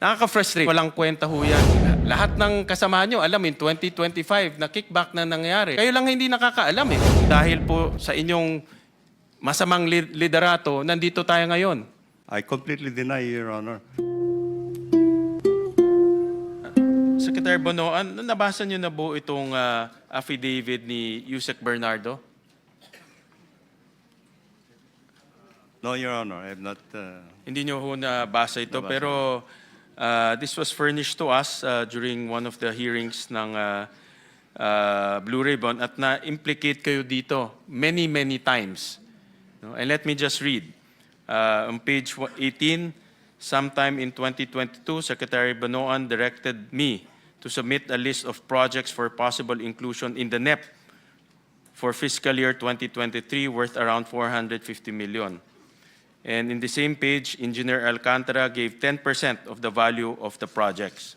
Nakaka-frustrate. Walang kwenta ho yan. Lahat ng kasama nyo, alam, in 2025, na kickback na nangyayari. Kayo lang hindi nakakaalam eh. Dahil po sa inyong masamang liderato, nandito tayo ngayon. I completely deny, Your Honor. Secretary Bonoan, nabasa nyo na po itong affidavit ni Yusek Bernardo? No, Your Honor, I have not. Hindi nyo ho nabasa ito, Nabasa. pero this was furnished to us during one of the hearings ng Blue Ribbon at na-implicate kayo dito many, many times. No? And let me just read. On page 18, sometime in 2022, Secretary Bonoan directed me to submit a list of projects for possible inclusion in the NEP for fiscal year 2023 worth around 450 million. And in the same page, Engineer Alcantara gave 10% of the value of the projects.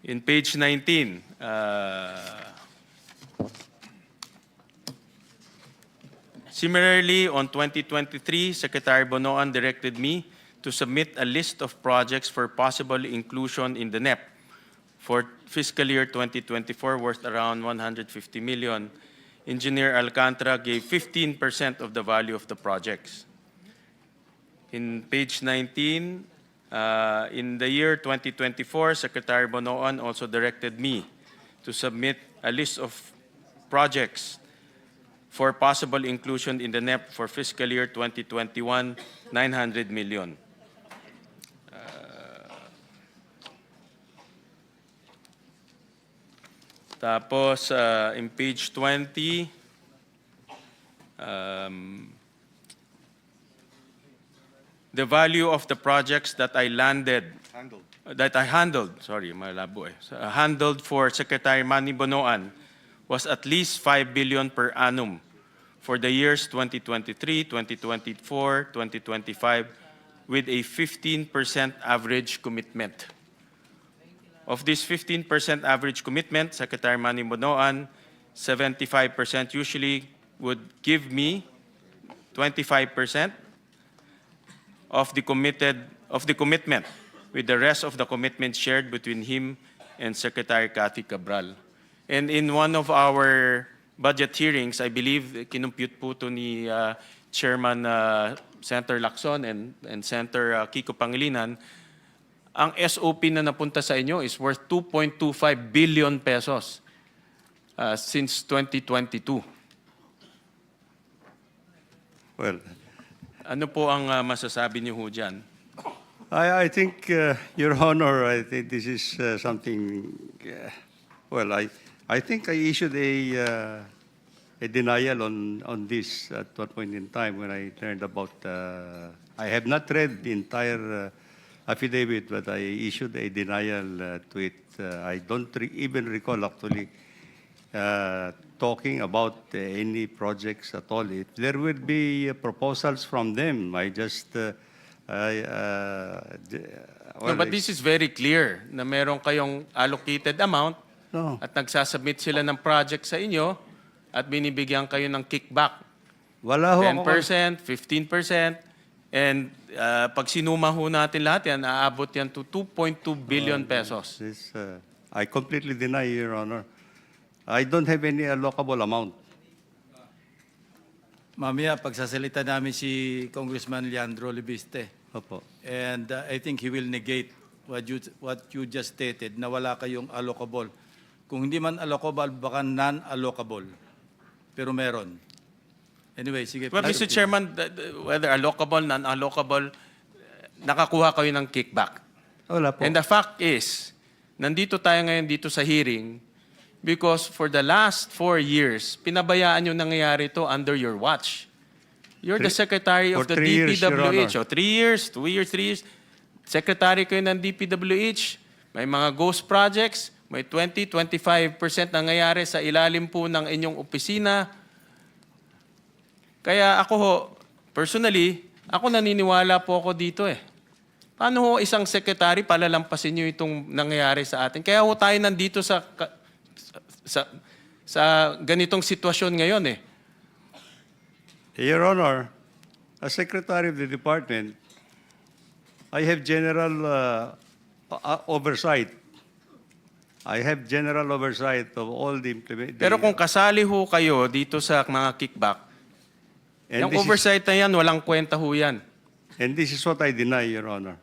In page 19, similarly, on 2023, Secretary Bonoan directed me to submit a list of projects for possible inclusion in the NEP for fiscal year 2024 worth around 150 million. Engineer Alcantara gave 15% of the value of the projects. In page 19, in the year 2024, Secretary Bonoan also directed me to submit a list of projects for possible inclusion in the NEP for fiscal year 2021, 900 million. Tapos, in page 20, the value of the projects that I handled for Secretary Manny Bonoan was at least 5 billion per annum for the years 2023, 2024, 2025, with a 15% average commitment. Of this 15% average commitment, Secretary Manny Bonoan, 75% usually would give me 25% of the commitment, with the rest of the commitment shared between him and Secretary Cathy Cabral. And in one of our budget hearings, I believe, kinumpute po ito ni Chairman Senator Lacson and Senator Kiko Pangilinan, ang SOP na napunta sa inyo is worth 2.25 billion pesos since 2022. Well, Ano po ang masasabi niyo ho dyan? I think, Your Honor, I think this is something. Well, I think I issued a denial on this at one point in time when I learned about. I have not read the entire affidavit, but I issued a denial to it. I don't even recall actually talking about any projects at all. If there will be proposals from them, I just. No, but this is very clear na meron kayong allocated amount No. at nagsasubmit sila ng project sa inyo at binibigyan kayo ng kickback. Wala ho 10%, 15%, and pag sinuma ho natin lahat yan, aabot yan to 2.2 billion pesos. This, I completely deny, Your Honor. I don't have any allocable amount. Mamaya, pagsasalita namin si Congressman Leandro Libiste. Opo. And I think he will negate what you just stated, na wala kayong allocable. Kung hindi man allocable, baka non-allocable. Pero meron. Anyway, sige. Well, Mr. Chairman, whether allocable, non-allocable, nakakuha kayo ng kickback. Wala po. And the fact is, nandito tayo ngayon dito sa hearing because for the last 4 years, pinabayaan yung nangyayari ito under your watch. You're the Secretary of the 3 years, Your DPWH. Honor. O 3 years, 2 years, 3 years. Secretary kayo ng DPWH. May mga ghost projects. May 20-25% nangyayari sa ilalim po ng inyong opisina. Kaya ako ho, personally, ako naniniwala po ako dito eh. Paano ho isang secretary palalampasin nyo itong nangyayari sa atin? Kaya ho tayo nandito sa ganitong sitwasyon ngayon eh. Your Honor, as Secretary of the Department, I have general oversight. I have general oversight of all the implement. Pero kung kasali ho kayo dito sa mga kickback, and yung this is- oversight na yan, walang kwenta ho yan. And this is what I deny, Your Honor.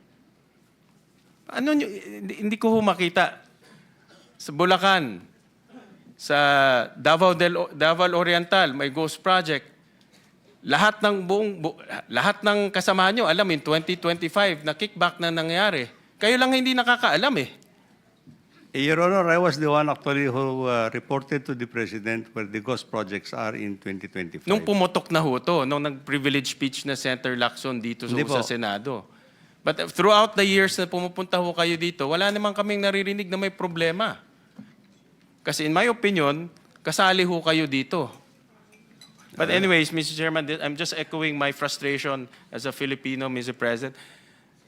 Ano nyo, hindi ko ho makita. Sa Bulacan, sa Davao Oriental, may Ghost Project. Lahat ng kasama nyo, alam in 2025 na kickback na nangyari. Kayo lang hindi nakakaalam eh. Your Honor, I was the one actually who reported to the President where the ghost projects are in 2025. Nung pumutok na ho to, nung nag-privilege speech na Senator Lacson dito Hindi po. sa Senado. But throughout the years na pumupunta ho kayo dito, wala naman kaming naririnig na may problema. Kasi in my opinion, kasali ho kayo dito. But anyways, Mr. Chairman, I'm just echoing my frustration as a Filipino, Mr. President.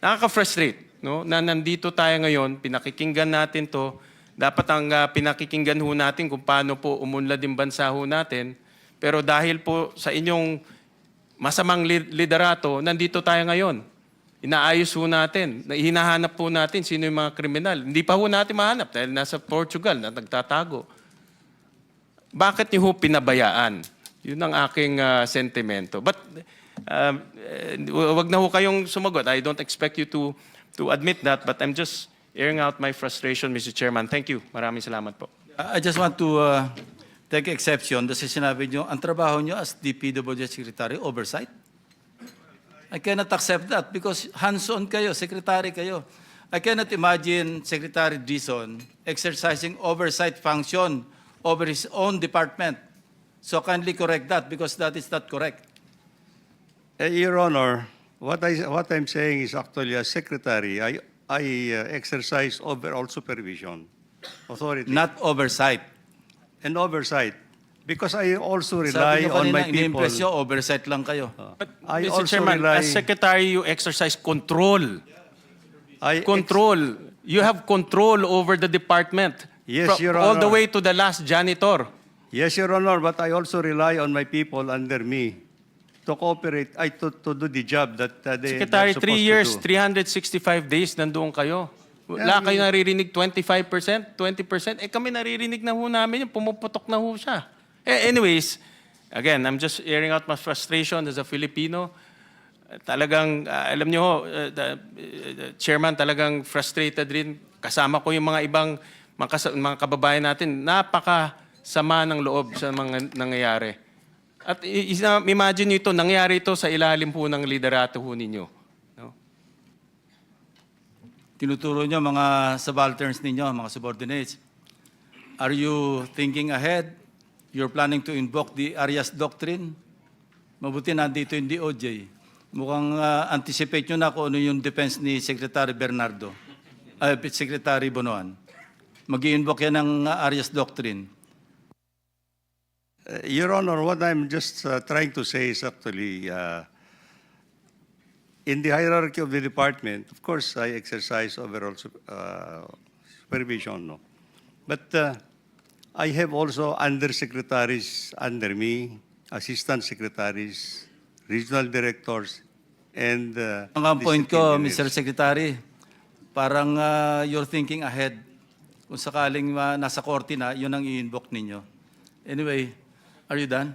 Nakaka-frustrate, no? Na nandito tayo ngayon, pinakikinggan natin to. Dapat ang pinakikinggan ho natin kung paano po umunlad yung bansa ho natin. Pero dahil po sa inyong masamang liderato, nandito tayo ngayon. Inaayos ho natin, hinahanap po natin sino yung mga kriminal. Hindi pa ho natin mahanap dahil nasa Portugal na nagtatago. Bakit niyo ho pinabayaan? Yun ang aking sentimento. But wag na ho kayong sumagot. I don't expect you to admit that, but I'm just airing out my frustration, Mr. Chairman. Thank you. Maraming salamat po. I just want to take exception kasi sinabi nyo, ang trabaho nyo as DPWH Secretary, oversight. I cannot accept that because hands-on kayo, secretary kayo. I cannot imagine Secretary Dizon exercising oversight function over his own department. So kindly correct that because that is not correct. Your Honor, what I'm saying is actually as secretary, I exercise overall supervision, authority, Not oversight. and oversight, because I also Sabi rely nyo on kanina, my people. ini-impress nyo, oversight lang kayo. But I Mr. also Chairman, rely- as Secretary, you exercise control. I Control. You have control over the department. Yes, Your all the Honor. way to the last janitor. Yes, Your Honor, but I also rely on my people under me to cooperate, to do the job that Secretary, they're 3 supposed years, to do. 365 days, nandoon kayo. Wala kayo naririnig 25%, 20%. Eh kami naririnig na ho namin, yung pumuputok na ho siya. Anyways, again, I'm just airing out my frustration as a Filipino. Talagang, alam niyo ho, the Chairman, talagang frustrated rin. Kasama ko yung mga ibang mga kababayan natin. Napakasama ng loob sa mga nangyayari. At imagine nyo ito, nangyari ito sa ilalim po ng liderato ho ninyo. No? Tinuturo nyo mga subalterns ninyo, mga subordinates. Are you thinking ahead? You're planning to invoke the Arias Doctrine? Mabuti nandito yung DOJ. Mukhang anticipate nyo na kung ano yung defense ni Secretary Bernardo, Secretary Bonoan. Mag-i-invoke yan ng Arias Doctrine. Your Honor, what I'm just trying to say is actually, in the hierarchy of the department, of course, I exercise overall supervision, no? But I have also undersecretaries under me, assistant secretaries, regional directors, and Ang point ko, district Mr. engineers. Secretary, parang you're thinking ahead. Kung sakaling nasa korte na, yun ang i-invoke ninyo. Anyway, are you done?